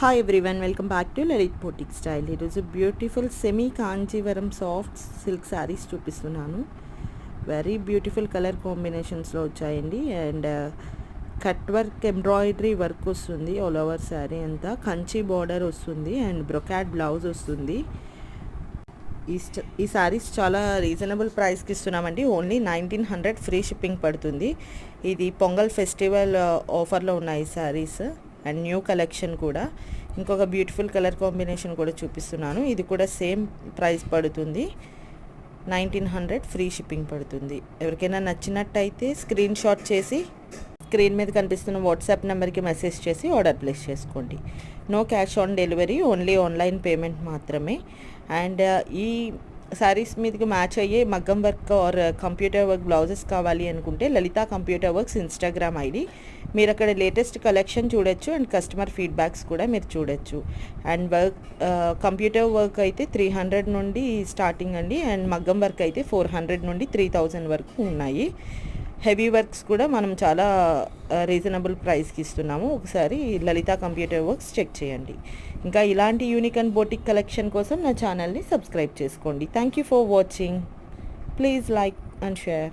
Hi everyone, welcome back to Lalit boutique style. ఈరోజు beautiful semi Kanjeevaram soft silk saris చూపిస్తున్నాను. Very beautiful colour కాంబినేషన్స్లో వచ్చాయండి. And cut work embroidery work వస్తుంది all over sari అంతా. Kanchi border వస్తుంది and brocade blouse వస్తుంది. ఈ శారీస్ చాలా రీజనబుల్ ప్రైస్కి ఇస్తున్నామండి. ఓన్లీ 1900 ఫ్రీ షిప్పింగ్ పడుతుంది. ఇది పొంగల్ ఫెస్టివల్ ఆఫర్లో ఉన్నాయి ఈ శారీస్. అండ్ న్యూ కలెక్షన్ కూడా. ఇంకొక బ్యూటిఫుల్ కలర్ కాంబినేషన్ కూడా చూపిస్తున్నాను. ఇది కూడా సేమ్ ప్రైస్ పడుతుంది, 1900 ఫ్రీ షిప్పింగ్ పడుతుంది. ఎవరికైనా నచ్చినట్టయితే స్క్రీన్ షాట్ చేసి స్క్రీన్ మీద కనిపిస్తున్న వాట్సాప్ నెంబర్కి మెసేజ్ చేసి ఆర్డర్ ప్లేస్ చేసుకోండి. No cash on delivery, only online payment మాత్రమే. అండ్ ఈ శారీస్ మీదకి మ్యాచ్ అయ్యే మగ్గం work or computer work blouses కావాలి అనుకుంటే Lalitha computer works Instagram ID. మీరు అక్కడ లేటెస్ట్ కలెక్షన్ చూడొచ్చు అండ్ కస్టమర్ ఫీడ్బ్యాక్స్ కూడా మీరు చూడొచ్చు. అండ్ వర్క్ కంప్యూటర్ వర్క్ అయితే 300 నుండి స్టార్టింగ్ అండి. అండ్ మగ్గం వర్క్ అయితే 400 నుండి 3000 వరకు ఉన్నాయి. హెవీ వర్క్స్ కూడా మనం చాలా రీజనబుల్ ప్రైస్కి ఇస్తున్నాము. ఒకసారి లలిత కంప్యూటర్ వర్క్స్ చెక్ చేయండి. ఇంకా ఇలాంటి యూనిక్ అండ్ బోటిక్ కలెక్షన్ కోసం నా ఛానల్ని సబ్స్క్రైబ్ చేసుకోండి. Thank you for watching. Please like and share.